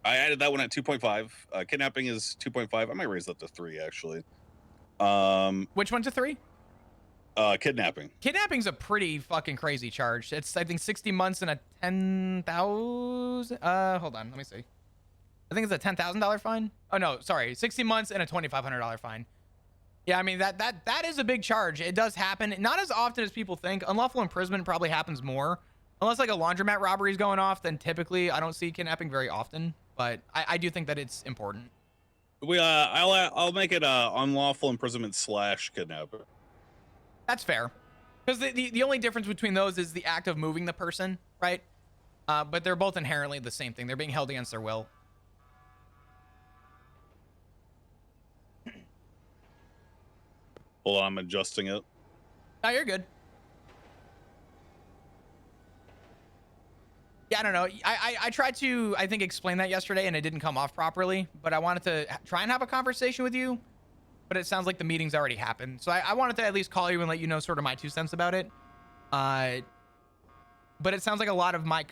I added that one at 2.5. Kidnapping is 2.5. I might raise that to 3 actually. Which one to 3? Kidnapping. Kidnapping's a pretty fucking crazy charge. It's, I think, 60 months and a 10,000. Hold on, let me see. I think it's a $10,000 fine. Oh no, sorry, 60 months and a $2,500 fine. Yeah, I mean that is a big charge. It does happen, not as often as people think. Unlawful imprisonment probably happens more, unless like a laundromat robbery is going off. Then typically I don't see kidnapping very often, but I do think that it's important. I'll make it unlawful imprisonment / kidnapping. That's fair, because the only difference between those is the act of moving the person, right? But they're both inherently the same thing. They're being held against their will. Hold on, I'm adjusting it. No, you're good. Yeah, I don't know. I tried to, I think, explain that yesterday, and it didn't come off properly. But I wanted to try and have a conversation with you. But it sounds like the meeting's already happened. So I wanted to at least call you and let you know sort of my 2 cents about it. But it sounds like a lot of my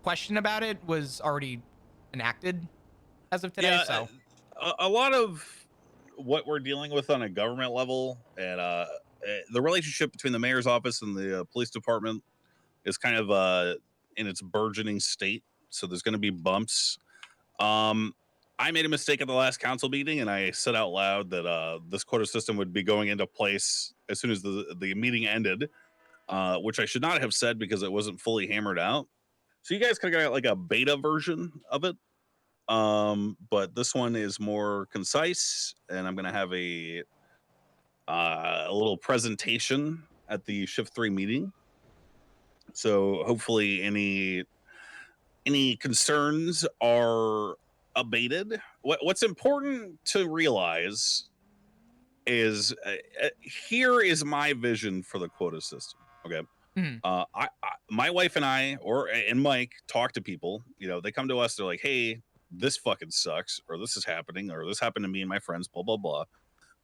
question about it was already enacted as of today. Yeah, so a lot of what we're dealing with on a government level and the relationship between the mayor's office and the police department is kind of in its burgeoning state. So there's going to be bumps. I made a mistake at the last council meeting, and I said out loud that this quota system would be going into place as soon as the meeting ended, which I should not have said because it wasn't fully hammered out. So you guys kind of got like a beta version of it. But this one is more concise, and I'm going to have a little presentation at the Shift 3 meeting. So hopefully any concerns are abated. What's important to realize is here is my vision for the quota system. Okay. My wife and I and Mike talk to people. You know, they come to us, they're like, hey, this fucking sucks, or this is happening, or this happened to me and my friends, blah blah blah.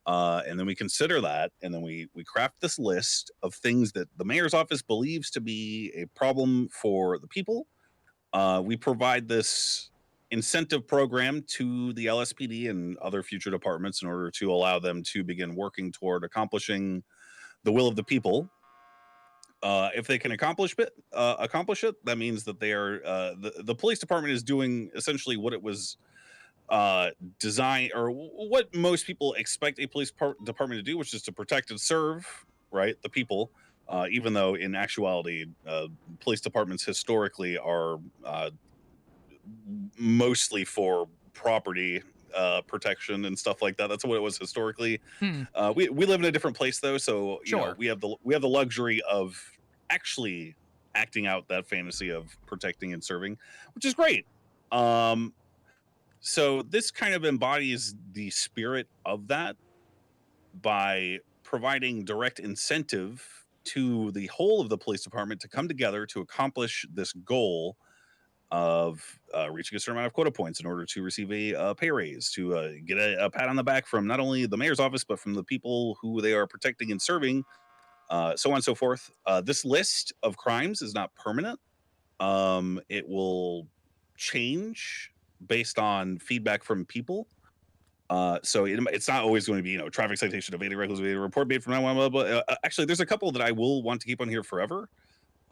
And then we consider that, and then we craft this list of things that the mayor's office believes to be a problem for the people. We provide this incentive program to the LSPD and other future departments in order to allow them to begin working toward accomplishing the will of the people. If they can accomplish it, that means that they are the police department is doing essentially what it was designed, or what most people expect a police department to do, which is to protect and serve, right, the people. Even though in actuality, police departments historically are mostly for property protection and stuff like that. That's what it was historically. We live in a different place though, so you know, we have the luxury of actually acting out that fantasy of protecting and serving, which is great. So this kind of embodies the spirit of that by providing direct incentive to the whole of the police department to come together to accomplish this goal of reaching a certain amount of quota points in order to receive a pay raise, to get a pat on the back from not only the mayor's office, but from the people who they are protecting and serving, so on and so forth. This list of crimes is not permanent. It will change based on feedback from people. So it's not always going to be, you know, traffic citation, evading reckless evading, report made from 911. But actually, there's a couple that I will want to keep on here forever.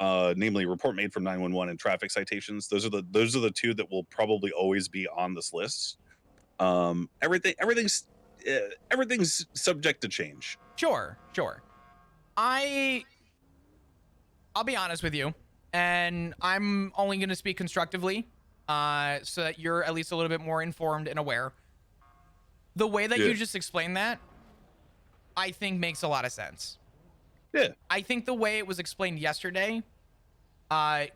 Namely, report made from 911 and traffic citations. Those are the two that will probably always be on this list. Everything's subject to change. Sure. I'll be honest with you, and I'm only going to speak constructively, so that you're at least a little bit more informed and aware. The way that you just explained that, I think makes a lot of sense. Yeah. I think the way it was explained yesterday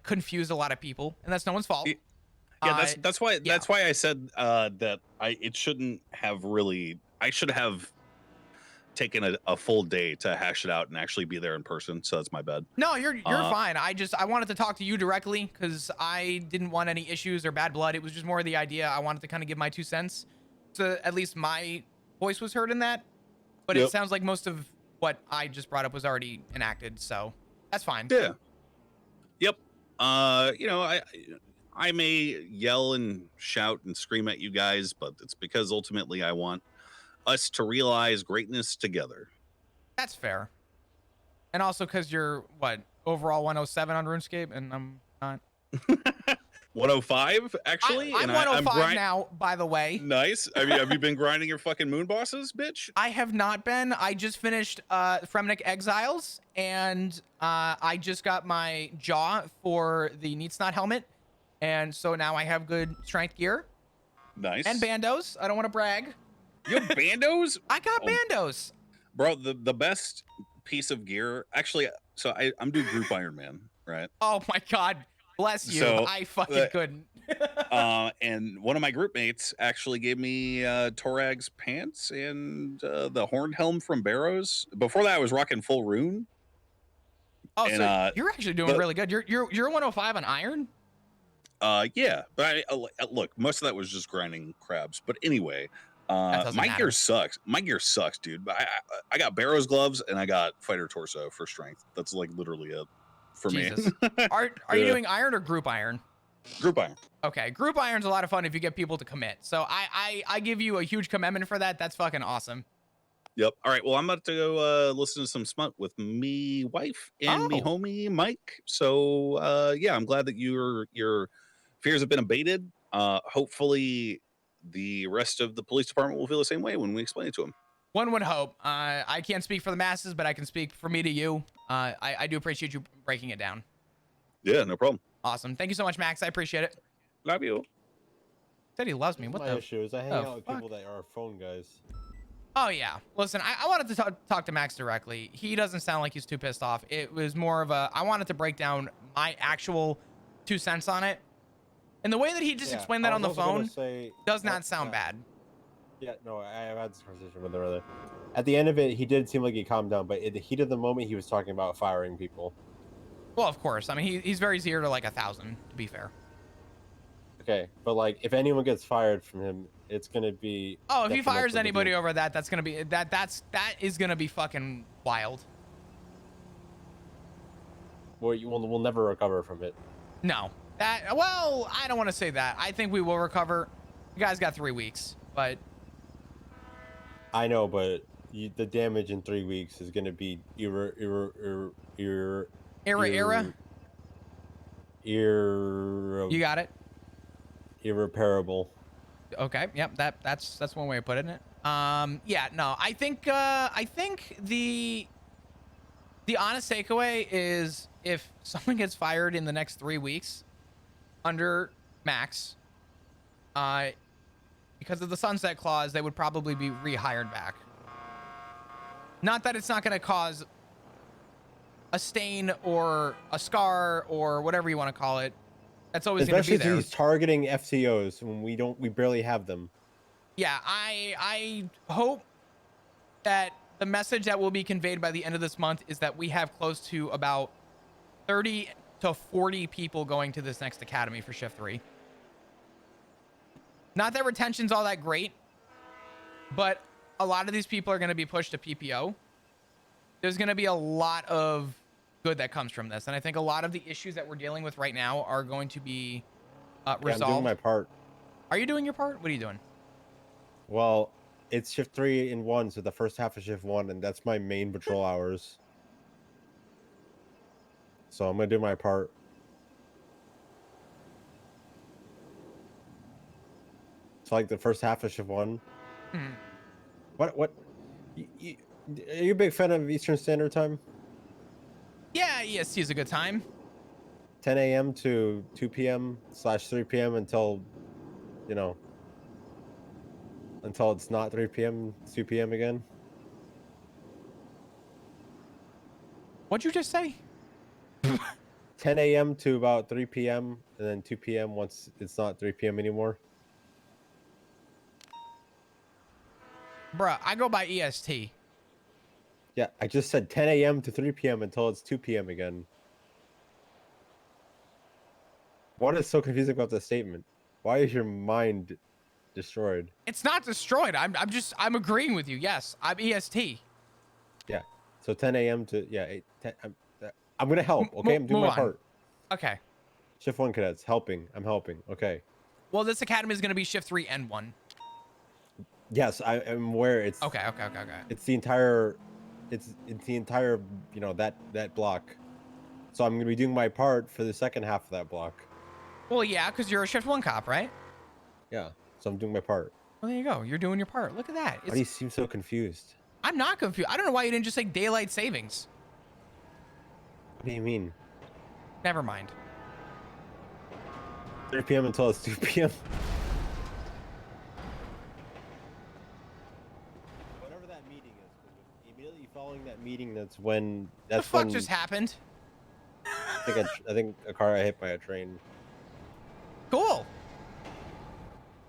confused a lot of people, and that's no one's fault. Yeah, that's why I said that it shouldn't have really. I should have taken a full day to hash it out and actually be there in person. So that's my bad. No, you're fine. I wanted to talk to you directly because I didn't want any issues or bad blood. It was just more the idea. I wanted to kind of give my 2 cents, so at least my voice was heard in that. But it sounds like most of what I just brought up was already enacted, so that's fine. Yeah. Yep. You know, I may yell and shout and scream at you guys, but it's because ultimately I want us to realize greatness together. That's fair. And also because you're what overall 107 on RuneScape, and I'm not. 105 actually, I'm and I'm 105 now, by the way. Nice. Have you been grinding your fucking moon bosses, bitch? I have not been. I just finished Fremnik Exiles, and I just got my jaw for the Neatsnot helmet, and so now I have good strength gear. Nice. And bandos. I don't want to brag. You have bandos? I got bandos. Bro, the best piece of gear, actually, so I'm doing Group Iron Man, right? Oh my god. Bless you. So, I fucking couldn't. And one of my group mates actually gave me Torag's pants and the horned helm from Barrows. Before that, I was rocking full rune. Oh, and, so you're actually doing really good. You're 105 on iron? Yeah, but look, most of that was just grinding crabs. But anyway, my matter. gear sucks. My gear sucks, dude. I got Barrows gloves and I got fighter torso for strength. That's like literally it for Jesus. me. Are you doing iron or group iron? Group iron. Okay, group iron's a lot of fun if you get people to commit. So I give you a huge commitment for that. That's fucking awesome. Yep. All right. Well, I'm about to go listen to some smut with me wife and me homie Mike. So yeah, I'm glad that your fears have been abated. Hopefully, the rest of the police department will feel the same way when we explain it to them. One would hope. I can't speak for the masses, but I can speak for me to you. I do appreciate you breaking it down. Yeah, no problem. Awesome. Thank you so much, Max. I appreciate it. Love you. Said he loves me. What the issue is I hang out with people that are phone guys. Oh, yeah. Listen, I wanted to talk to Max directly. He doesn't sound like he's too pissed off. It was more of a, I wanted to break down my actual 2 cents on it. And the way that he just explained that on the phone does not sound bad. Yeah, no, I had this conversation with him earlier. At the end of it, he did seem like he calmed down, but at the heat of the moment, he was talking about firing people. Well, of course. I mean, he's very zero to like 1,000, to be fair. Okay, but like, if anyone gets fired from him, it's gonna be. Oh, if he fires anybody over that, that's gonna be that is gonna be fucking wild. Well, we'll never recover from it. No, well, I don't want to say that. I think we will recover. You guys got 3 weeks, but. I know, but the damage in 3 weeks is gonna be Era. You got it. Irreparable. Okay. Yep. That's one way of putting it. Yeah. No. I think the honest takeaway is if someone gets fired in the next 3 weeks under Max, because of the sunset clause, they would probably be rehired back. Not that it's not going to cause a stain or a scar or whatever you want to call it. That's always going to be there. Especially if he's targeting FTOs when we barely have them. Yeah, I hope that the message that will be conveyed by the end of this month is that we have close to about 30 to 40 people going to this next academy for shift 3. Not that retention's all that great, but a lot of these people are going to be pushed to PPO. There's going to be a lot of good that comes from this. And I think a lot of the issues that we're dealing with right now are going to be resolved. I'm doing my part. Are you doing your part? What are you doing? Well, it's shift 3 in 1, so the first half of shift 1, and that's my main patrol hours. So I'm going to do my part. It's like the first half of shift 1. Mm-hmm. What? Are you a big fan of Eastern Standard Time? Yeah, EST is a good time. 10 a.m. to 2 p.m/3 p.m. until, until it's not 3 p.m., 2 p.m. again. What'd you just say? 10 a.m. to about 3 p.m. and then 2 p.m. once it's not 3 p.m. anymore. Bruh, I go by EST. Yeah, I just said 10 a.m. to 3 p.m. until it's 2 p.m. again. What is so confusing about this statement? Why is your mind destroyed? It's not destroyed. I'm agreeing with you. Yes, I'm EST. Yeah. So 10 a.m. to 8, 10, I'm gonna help. Okay, I'm doing my part. Okay. Shift 1 cadets, helping. I'm helping. Okay. Well, this academy is going to be shift 3 and 1. Yes, I am aware it's Okay. it's the entire you know, that block. So I'm going to be doing my part for the second half of that block. Well, yeah, because you're a shift 1 cop, right? Yeah. So I'm doing my part. Well, there you go. You're doing your part. Look at that. Why do you seem so confused? I'm not confused. I don't know why you didn't just say daylight savings. What do you mean? Never mind. 3 p.m. until it's 2 p.m. Whatever that meeting is, 'cause immediately following that meeting, that's when What the fuck just happened? I think a car got hit by a train. Cool.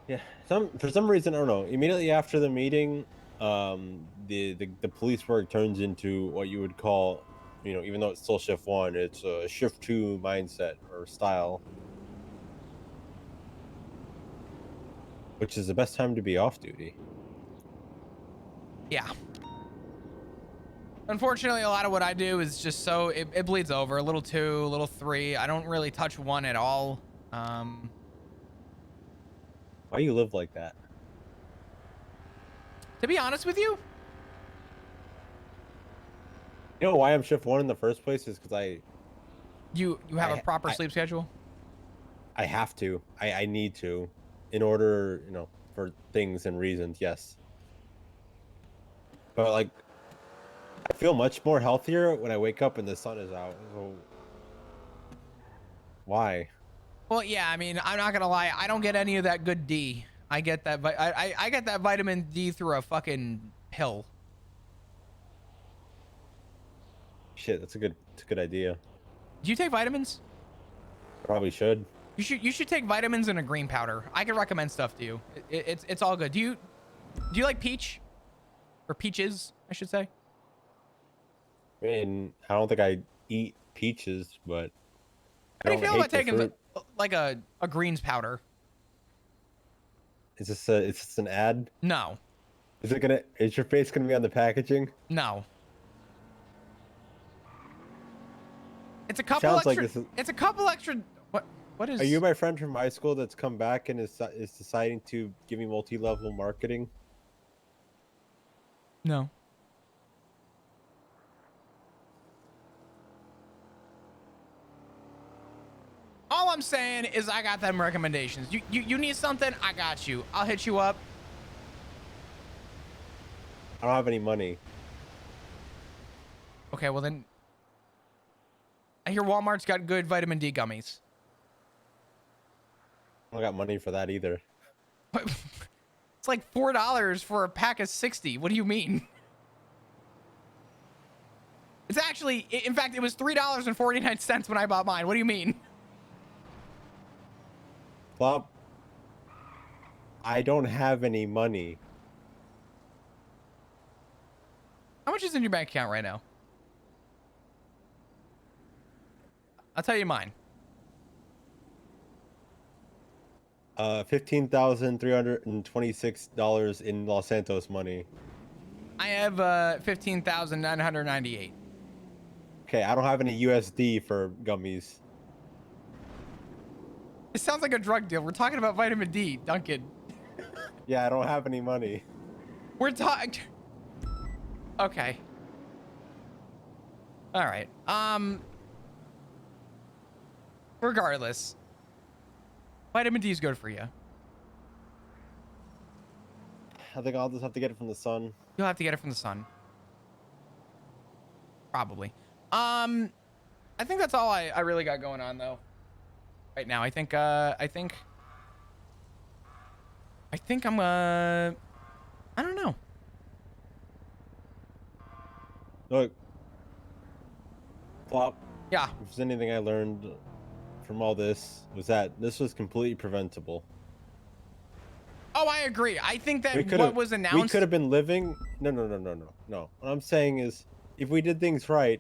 Yeah, for some reason I don't know. Immediately after the meeting, the police work turns into what you would call, you know, even though it's still shift 1, it's a shift 2 mindset or style, which is the best time to be off duty. Yeah. Unfortunately, a lot of what I do is just so it bleeds over. A little 2, a little 3. I don't really touch 1 at all. Why do you live like that? To be honest with you, You know why I'm shift 1 in the first place is because you have a proper sleep schedule. I have to. I need to, in order, you know, for things and reasons. Yes. But like, I feel much more healthier when I wake up and the sun is out. So why? Well, yeah. I mean, I'm not gonna lie. I don't get any of that good D. I get that. I get that vitamin D through a fucking pill. Shit, that's a good idea. Do you take vitamins? Probably should. You should take vitamins and a green powder. I can recommend stuff to you. It's all good. Do you like peach, or peaches, I should say? I mean, I don't think I eat peaches, but How do you feel about taking fruit. like a greens powder? Is this an ad? No, Is your face gonna be on the packaging? no. It's a couple Sounds like extra. this is- It's a couple extra. What is? Are you my friend from high school that's come back and is deciding to give me multi-level marketing? No. All I'm saying is I got them recommendations. You need something? I got you. I'll hit you up. I don't have any money. Okay, well then. I hear Walmart's got good vitamin D gummies. I don't got money for that either. It's like $4 for a pack of 60. What do you mean? It's actually, in fact, it was $3.49 when I bought mine. What do you mean? Bob, I don't have any money. How much is in your bank account right now? I'll tell you mine. $15,326 in Los Santos money. I have $15,998. Okay, I don't have any USD for gummies. It sounds like a drug deal. We're talking about vitamin D, Duncan. Yeah, I don't have any money. We're talking. Okay. All right. Regardless, vitamin D is good for you. I think I'll just have to get it from the sun. You'll have to get it from the sun. Probably. I think that's all I really got going on though. Right now, I think I'm I don't know. Look, Flop, Yeah. if there's anything I learned from all this, was that this was completely preventable. Oh, I agree. I think that We what was announced. We could have been living. No. What I'm saying is, if we did things right,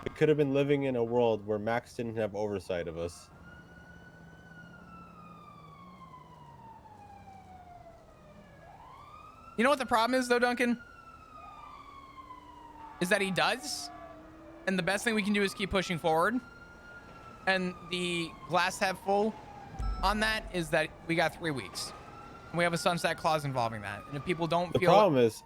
we could have been living in a world where Max didn't have oversight of us. You know what the problem is, though, Duncan? Is that he does, and the best thing we can do is keep pushing forward. And the glass half full on that is that we got 3 weeks. And we have a sunset clause involving that. And if people don't The feel problem is,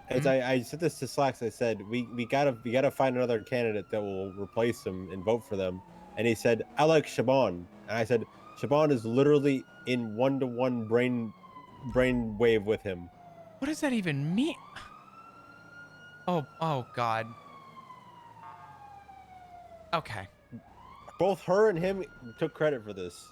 Mhm. I said this to Slacks. I said we gotta find another candidate that will replace him and vote for them. And he said I like Shaban, and I said Shaban is literally in 1-to-1 brain wave with him. What does that even mean? Oh God. Okay. Both her and him took credit for this.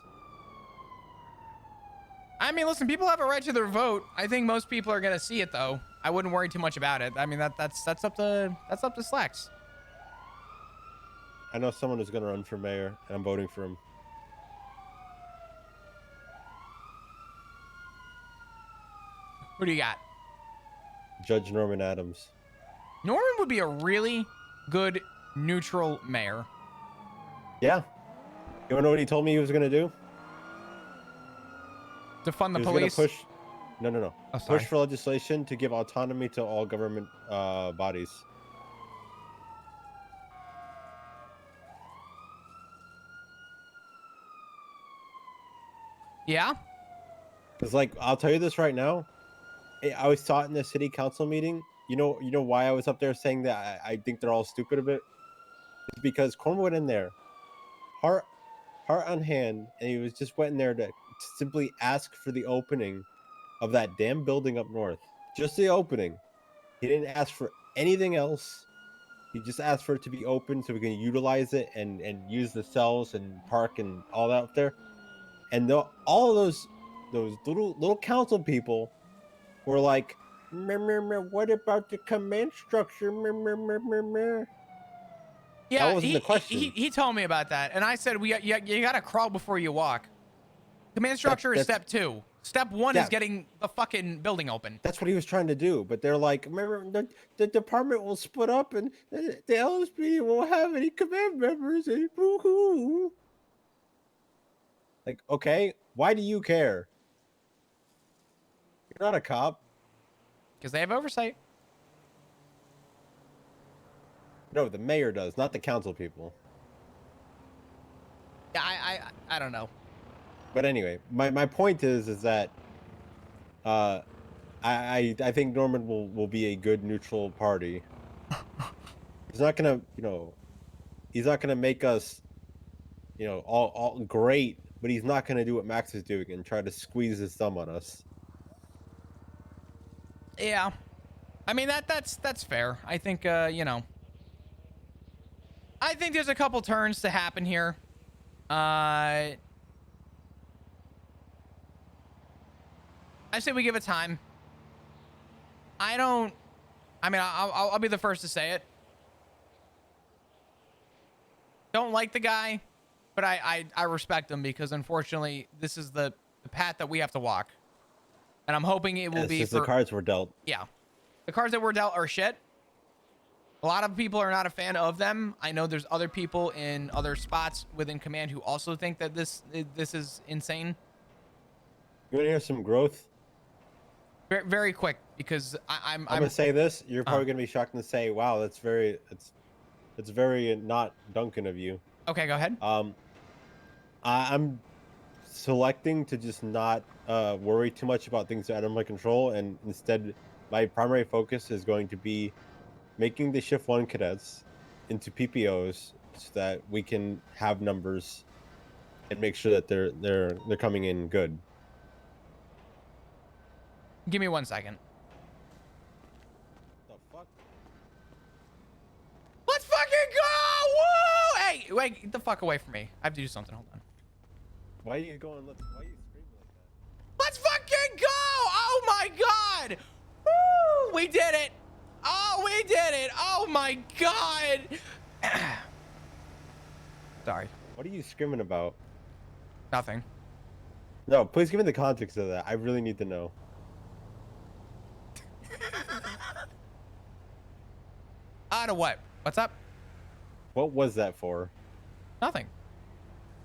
I mean, listen, people have a right to their vote. I think most people are gonna see it though. I wouldn't worry too much about it. I mean, that's up to Slacks. I know someone is gonna run for mayor, and I'm voting for him. Who do you got? Judge Norman Adams. Norman would be a really good neutral mayor. Yeah. You wanna know what he told me he was gonna do? Defund the He was police. gonna push. No. Oh, sorry. Push for legislation to give autonomy to all government bodies. Yeah. Because, like, I'll tell you this right now. I was taught in the city council meeting. You know why I was up there saying that I think they're all stupid a bit? It's because Corn went in there, heart on hand, and he was just went in there to simply ask for the opening of that damn building up north. Just the opening. He didn't ask for anything else. He just asked for it to be open so we can utilize it and use the cells and park and all that up there. And all of those little council people were like, "Meh, meh, meh, what about the command structure? Meh, meh, meh, meh, meh." Yeah, That wasn't the question. he told me about that, and I said you gotta crawl before you walk. Command structure is step 2. Step 1 is Yeah. getting the fucking building open. That's what he was trying to do, but they're like, "Remember, the department will split up, and the LSP won't have any command members." And woo-hoo. Like, okay, why do you care? You're not a cop. Because they have oversight. No, the mayor does, not the council people. Yeah, I don't know. But anyway, my point is that I think Norman will be a good neutral party. He's not gonna, he's not gonna make us, all great, but he's not gonna do what Max is doing and try to squeeze his thumb on us. Yeah, I mean that's fair. I think I think there's a couple turns to happen here. I say we give it time. I mean, I'll be the first to say it. Don't like the guy, but I respect him because unfortunately this is the path that we have to walk. And I'm hoping it will be the cards were dealt. Yeah. The cards that were dealt are shit. A lot of people are not a fan of them. I know there's other people in other spots within command who also think that this is insane. You want to hear some growth? Very, very quick, because I'm gonna say this. You're probably gonna be shocked to say, "Wow, it's very not Duncan of you." Okay, go ahead. I'm selecting to just not worry too much about things out of my control, and instead, my primary focus is going to be making the Shift 1 cadets into PPOs so that we can have numbers and make sure that they're coming in good. Give me 1 second. The fuck? Let's fucking go! Woo! Hey, wait, get the fuck away from me. I have to do something. Hold on. Why are you going? Why are you screaming like that? Let's fucking go! Oh my god! Woo! We did it! Oh, we did it! Oh my god! Sorry. What are you screaming about? Nothing. No, please give me the context of that. I really need to know. Out of what? What's up? What was that for? Nothing.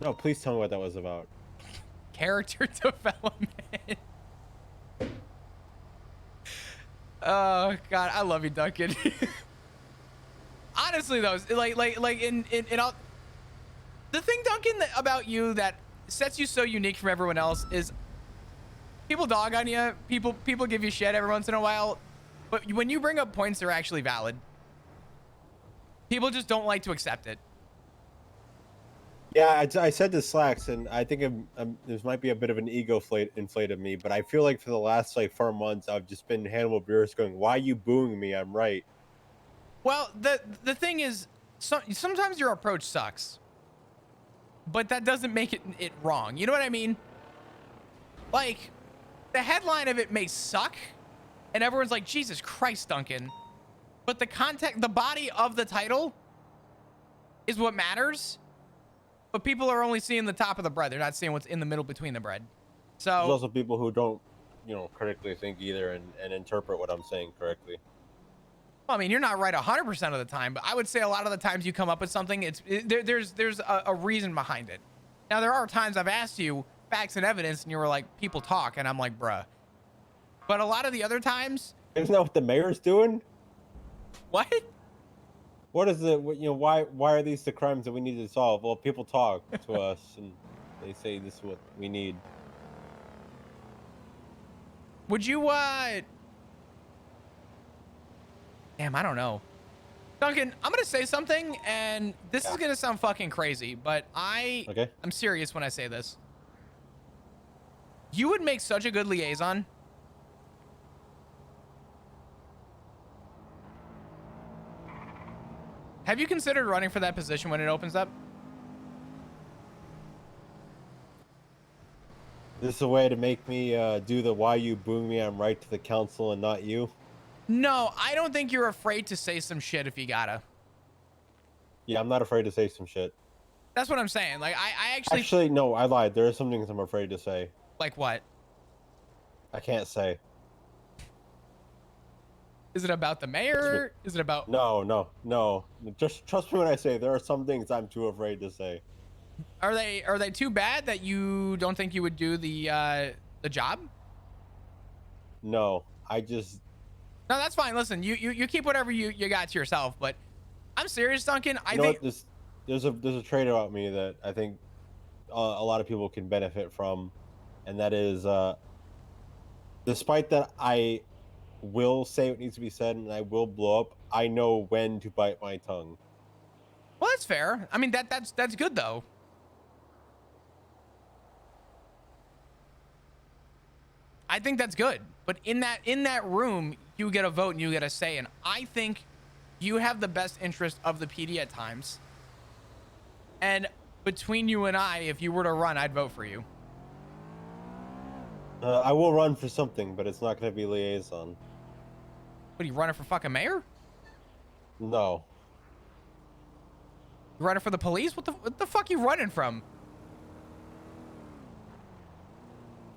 No, please tell me what that was about. Character development. Oh god, I love you, Duncan. Honestly though, like in all The thing, Duncan, about you that sets you so unique from everyone else is people dog on you. People give you shit every once in a while, but when you bring up points, they're actually valid. People just don't like to accept it. Yeah, I said to Slacks, and I think this might be a bit of an ego inflate of me, but I feel like for the last like 4 months, I've just been Hannibal Buress going, "Why are you booing me? I'm right." Well, the thing is, sometimes your approach sucks, but that doesn't make it wrong. You know what I mean? Like, the headline of it may suck, and everyone's like, Jesus Christ, Duncan. But the context, the body of the title is what matters. But people are only seeing the top of the bread. They're not seeing what's in the middle between the bread. So There's also people who don't, critically think either and interpret what I'm saying correctly. I mean, you're not right 100% of the time, but I would say a lot of the times you come up with something, there's a reason behind it. Now, there are times I've asked you facts and evidence, and you were like, people talk, and I'm like, bruh. But a lot of the other times... Isn't that what the mayor's doing? What? What is why are these the crimes that we need to solve? Well, people talk to us, and they say this is what we need. Would you, Damn, I don't know. Duncan, I'm going to say something, and this is going to sound fucking crazy, but I'm serious when I say this. You would make such a good liaison. Have you considered running for that position when it opens up? This is a way to make me do the "why you booing me? I'm right" to the council and not you. No, I don't think you're afraid to say some shit if you gotta. Yeah, I'm not afraid to say some shit. That's what I'm saying. Like, I actually no, I lied. There are some things I'm afraid to say. Like what? I can't say. Is it about the mayor? Is it about... No. Just trust me when I say there are some things I'm too afraid to say. Are they too bad that you don't think you would do the job? No, I just... No, that's fine. Listen, you keep whatever you got to yourself, but I'm serious, Duncan. I think there's a trait about me that I think a lot of people can benefit from, and that is despite that I will say what needs to be said and I will blow up, I know when to bite my tongue. Well, that's fair. I mean, that's good though. I think that's good. But in that room, you get a vote and you get a say, and I think you have the best interest of the PD at times. And between you and I, if you were to run, I'd vote for you. I will run for something, but it's not going to be liaison. What, are you running for fucking mayor? No. You running for the police? What the fuck you running from?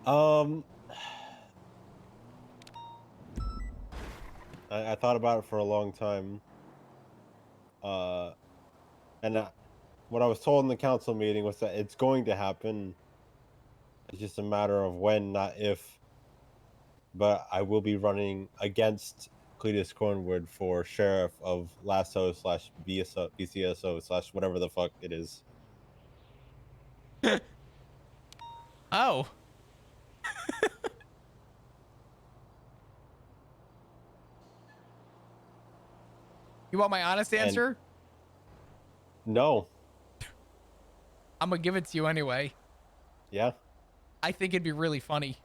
I thought about it for a long time. And what I was told in the council meeting was that it's going to happen. It's just a matter of when, not if. But I will be running against Cletus Cornwood for sheriff of Lasso / BCSO / whatever the fuck it is. Oh. You want my honest answer? No. I'm gonna give it to you anyway. Yeah? I think it'd be really funny.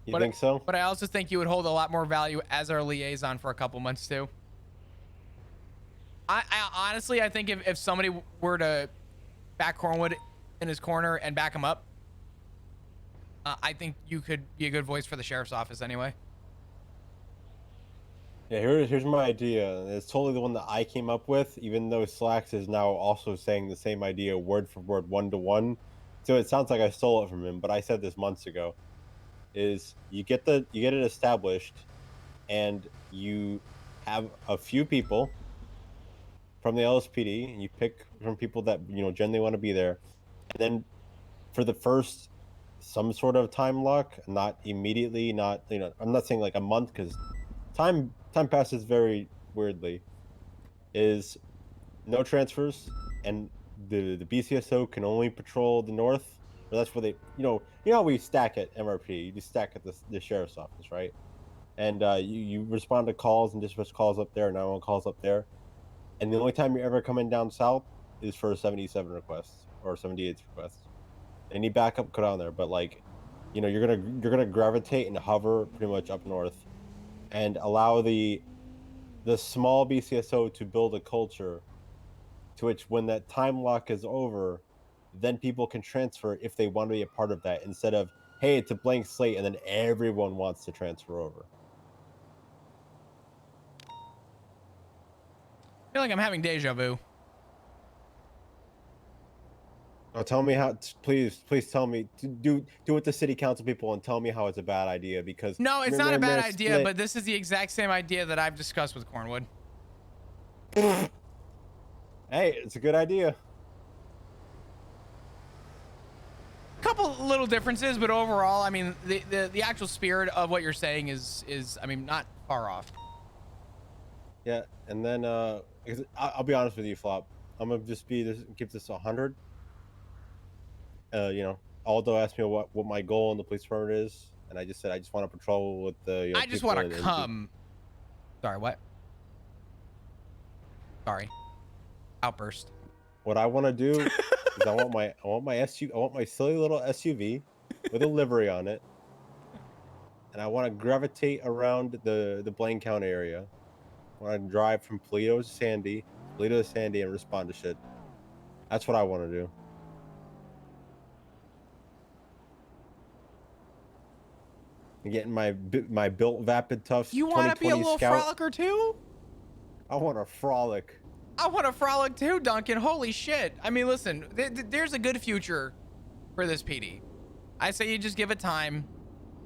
You think so? But I also think you would hold a lot more value as our liaison for a couple months too. I honestly, I think if somebody were to back Cornwood in his corner and back him up, I think you could be a good voice for the sheriff's office anyway. Yeah, here's my idea. It's totally the one that I came up with, even though Slacks is now also saying the same idea word for word, 1-to-1. So it sounds like I stole it from him, but I said this months ago. Is you get it established, and you have a few people from the LSPD, and you pick from people that generally want to be there, and then for the first some sort of time lock, not immediately, not I'm not saying like a month because time passes very weirdly, is no transfers and the BCSO can only patrol the north, or that's where they, you know how we stack at MRP. You just stack at the sheriff's office, right? And you respond to calls and dispatch calls up there, 911 calls up there, and the only time you're ever coming down south is for a 77 request or 78 request. Any backup, go down there, but like, you're gonna gravitate and hover pretty much up north, and allow the small BCSO to build a culture to which when that time lock is over, then people can transfer if they want to be a part of that, instead of, hey, it's a blank slate and then everyone wants to transfer over. I feel like I'm having deja vu. Oh, tell me how, please tell me, do with the city council people and tell me how it's a bad idea, because No, it's not a bad idea, split. but this is the exact same idea that I've discussed with Cornwood. Hey, it's a good idea. Couple little differences, but overall, I mean, the actual spirit of what you're saying is I mean, not far off. Yeah, and then I'll be honest with you, Flop. I'm gonna just give this 100. Aldo asked me what my goal in the police department is, and I just said I just want to patrol with the. I just want to come. Sorry, what? Sorry. Outburst. What I want to do is I want my SUV. I want my silly little SUV with a livery on it, and I want to gravitate around the Blaine County area. I want to drive from Paleto to Sandy, and respond to shit. That's what I want to do. And getting my built Vapid Tufts. You want to be a little frolicker too? I want to frolic. I want to frolic too, Duncan. Holy shit. I mean, listen, there's a good future for this PD. I say you just give it time.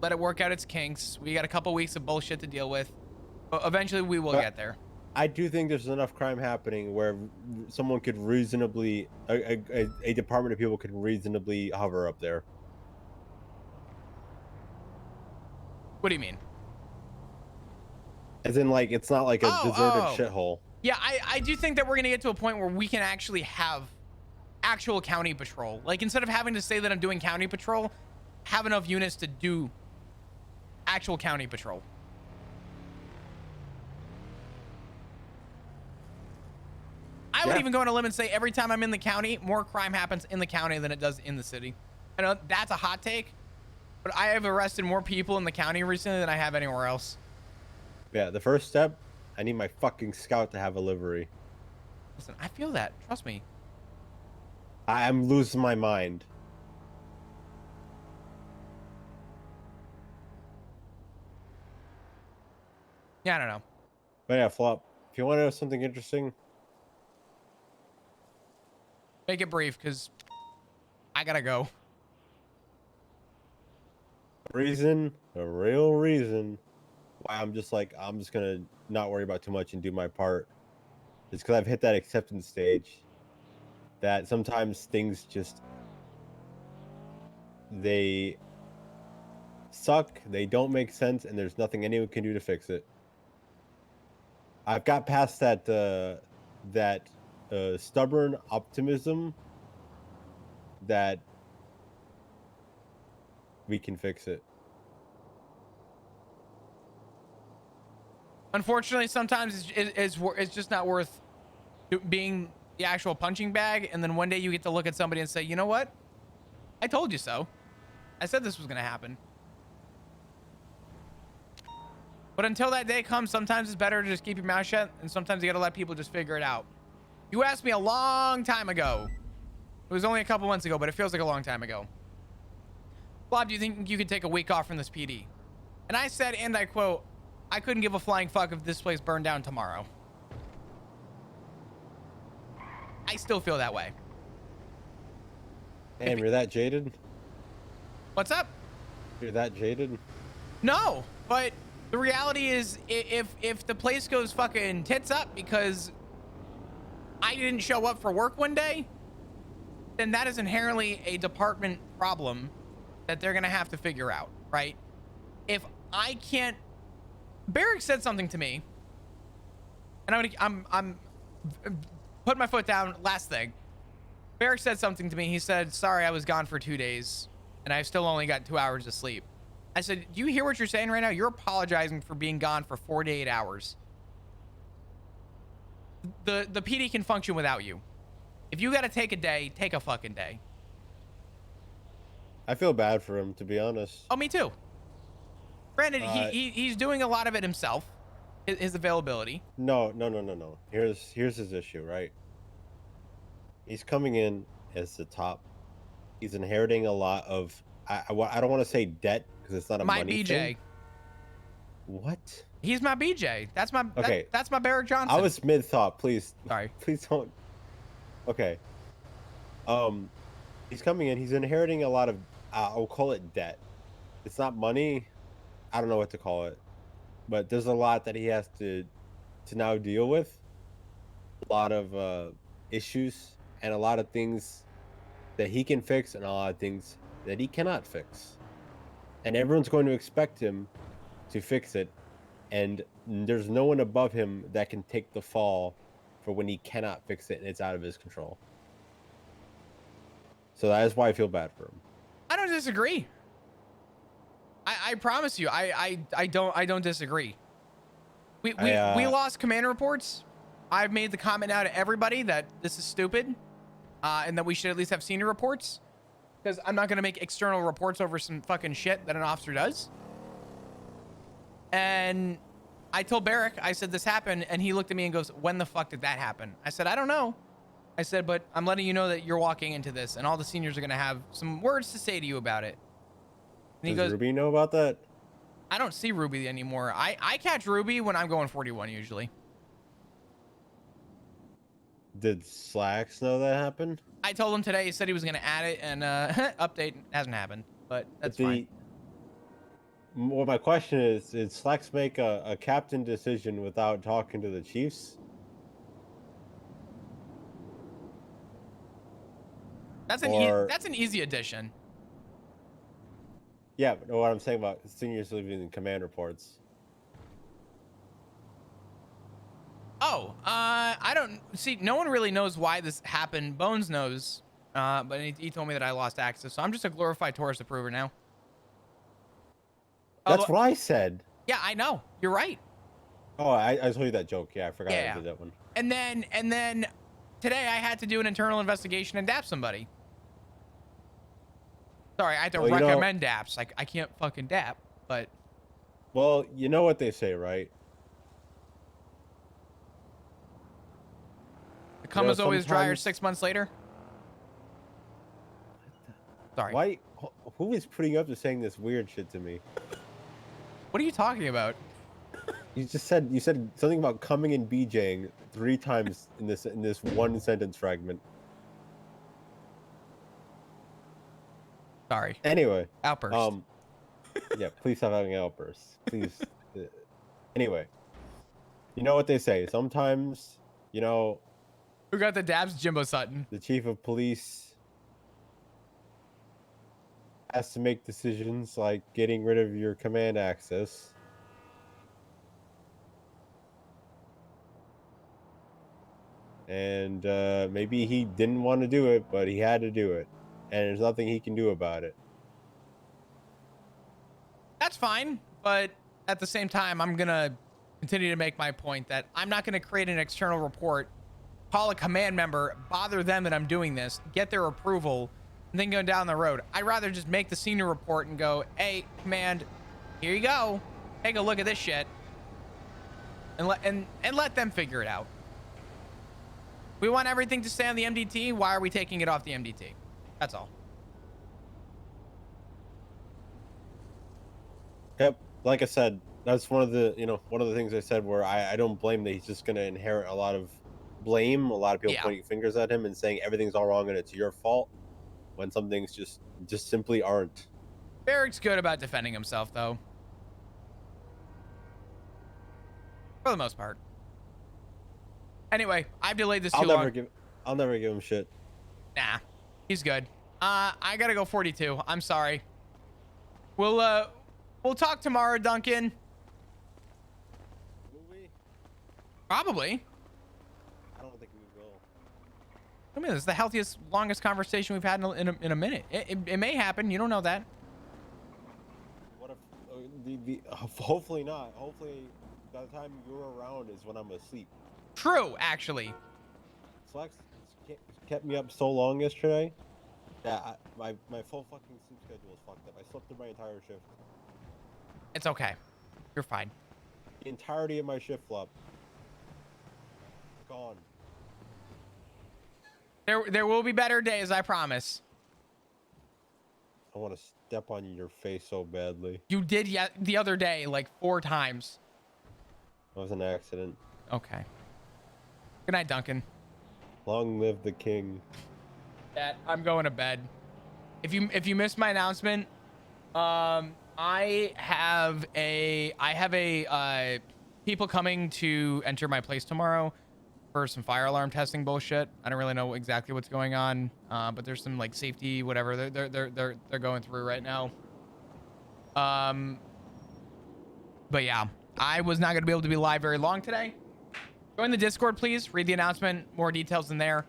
Let it work out its kinks. We got a couple weeks of bullshit to deal with. But eventually we will get there. I do think there's enough crime happening where someone could reasonably, a department of people could reasonably hover up there. What do you mean? As in, like, it's not like a deserted shithole. Yeah, I do think that we're going to get to a point where we can actually have actual county patrol. Like, instead of having to say that I'm doing county patrol, have enough units to do actual county patrol. I would even go on a limb and say every time I'm in the county, more crime happens in the county than it does in the city. I know that's a hot take, but I have arrested more people in the county recently than I have anywhere else. Yeah, the first step, I need my fucking scout to have a livery. Listen, I feel that. Trust me. I'm losing my mind. Yeah, I don't know. But yeah, Flop, if you want to know something interesting, make it brief, because I gotta go. A real reason why I'm just gonna not worry about too much and do my part is because I've hit that acceptance stage that sometimes things just, they suck, they don't make sense, and there's nothing anyone can do to fix it. I've got past that stubborn optimism that we can fix it. Unfortunately, sometimes it's just not worth being the actual punching bag, and then one day you get to look at somebody and say, you know what? I told you so. I said this was going to happen. But until that day comes, sometimes it's better to just keep your mouth shut, and sometimes you got to let people just figure it out. You asked me a long time ago. It was only a couple months ago, but it feels like a long time ago. Bob, do you think you could take a week off from this PD? And I said, and I quote, I couldn't give a flying fuck if this place burned down tomorrow. I still feel that way. Damn, you're that jaded? What's up? You're that jaded? No, but the reality is if the place goes fucking tits up because I didn't show up for work one day, then that is inherently a department problem that they're gonna have to figure out, right? If I can't, Barrick said something to me, and I'm putting my foot down. Last thing, Barrick said something to me. He said, sorry, I was gone for 2 days and I've still only got 2 hours of sleep. I said, do you hear what you're saying right now? You're apologizing for being gone for 4 to 8 hours. The PD can function without you. If you got to take a day, take a fucking day. I feel bad for him, to be honest. Oh, me too. Granted, he's doing a lot of it himself, his availability. No. Here's his issue, right? He's coming in as the top. He's inheriting a lot of, I don't want to say debt because it's not a money BJ. thing. What? He's my BJ. That's my okay. That's my Barrick Johnson. I was mid thought. Please. Sorry. Please don't. Okay. He's coming in. He's inheriting a lot of. I'll call it debt. It's not money. I don't know what to call it, but there's a lot that he has to now deal with. A lot of issues and a lot of things that he can fix and a lot of things that he cannot fix. And everyone's going to expect him to fix it. And there's no one above him that can take the fall for when he cannot fix it and it's out of his control. So that is why I feel bad for him. I don't disagree. I promise you, I don't disagree. We lost command reports. I've made the comment now to everybody that this is stupid, and that we should at least have senior reports, because I'm not gonna make external reports over some fucking shit that an officer does. And I told Barrick, I said this happened, and he looked at me and goes, "When the fuck did that happen?" I said, "I don't know." I said, "But I'm letting you know that you're walking into this, and all the seniors are gonna have some words to say to you about it." And he goes, Ruby know about that? I don't see Ruby anymore. I catch Ruby when I'm going 41 usually. Did Slacks know that happened? I told him today. He said he was going to add it, and update hasn't happened, but that's fine. Well, my question is, did Slacks make a captain decision without talking to the chiefs? That's an easy addition. Yeah, but what I'm saying about seniors leaving command reports. Oh, I don't see. No one really knows why this happened. Bones knows, but he told me that I lost access, so I'm just a glorified tourist approver now. That's what I said. Yeah, I know. You're right. Oh, I told you that joke. Yeah, I forgot I did that one. And then today I had to do an internal investigation and dap somebody. Sorry, I had to recommend daps. Like, I can't fucking dap, but. Well, you know what they say, right? The cum is always drier 6 months later. Sorry. Why? Who is putting up to saying this weird shit to me? What are you talking about? You said something about coming and BJing 3 times in this one sentence fragment. Sorry. Anyway. Outburst. Yeah, please stop having outbursts. Please. Anyway. You know what they say. Sometimes, you know. Who got the dabs? Jimbo Sutton. The chief of police has to make decisions like getting rid of your command access. And maybe he didn't want to do it, but he had to do it. And there's nothing he can do about it. That's fine, but at the same time, I'm going to continue to make my point that I'm not going to create an external report, call a command member, bother them that I'm doing this, get their approval, and then go down the road. I'd rather just make the senior report and go, hey, command, here you go. Take a look at this shit. And let them figure it out. We want everything to stay on the MDT. Why are we taking it off the MDT? That's all. Yep. Like I said, that's one of the things I said where I don't blame that he's just going to inherit a lot of blame, a lot of people pointing fingers at him and saying everything's all wrong and it's your fault when some things just simply aren't. Barrick's good about defending himself, though. For the most part. Anyway, I've delayed this too long. I'll never give him shit. Nah, he's good. I gotta go 42. I'm sorry. We'll talk tomorrow, Duncan. Will we? Probably. I don't think we will. I mean, this is the healthiest, longest conversation we've had in a minute. It may happen. You don't know that. What if hopefully not. Hopefully, by the time you're around is when I'm asleep. True, actually. Flex kept me up so long yesterday. Yeah, my full fucking sleep schedule is fucked up. I slept through my entire shift. It's okay. You're fine. The entirety of my shift flop. Gone. There will be better days, I promise. I want to step on your face so badly. You did the other day, like 4 times. That was an accident. Okay. Good night, Duncan. Long live the king. That I'm going to bed. If you missed my announcement, I have people coming to enter my place tomorrow for some fire alarm testing bullshit. I don't really know exactly what's going on, but there's some like safety whatever they're going through right now. But yeah, I was not going to be able to be live very long today. Join the Discord, please. Read the announcement. More details in there.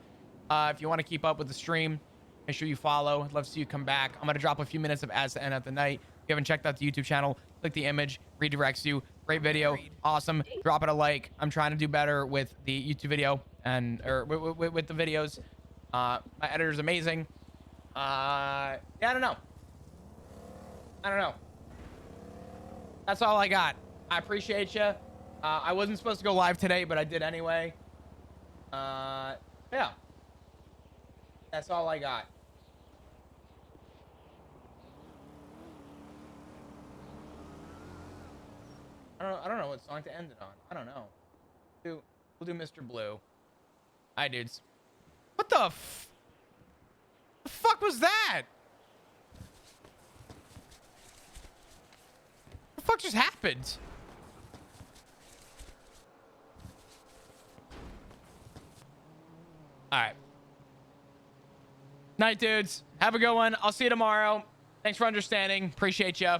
If you want to keep up with the stream, make sure you follow. I'd love to see you come back. I'm going to drop a few minutes of ads to end of the night. If you haven't checked out the YouTube channel, click the image, redirects you. Great video. Awesome. Drop it a like. I'm trying to do better with the YouTube video or with the videos. My editor's amazing. Yeah, I don't know. That's all I got. I appreciate you. I wasn't supposed to go live today, but I did anyway. Yeah. That's all I got. I don't know what song to end it on. I don't know. We'll do Mr. Blue. Hi, dudes. What the fuck was that? What the fuck just happened? All right. Night, dudes. Have a good one. I'll see you tomorrow. Thanks for understanding. Appreciate you.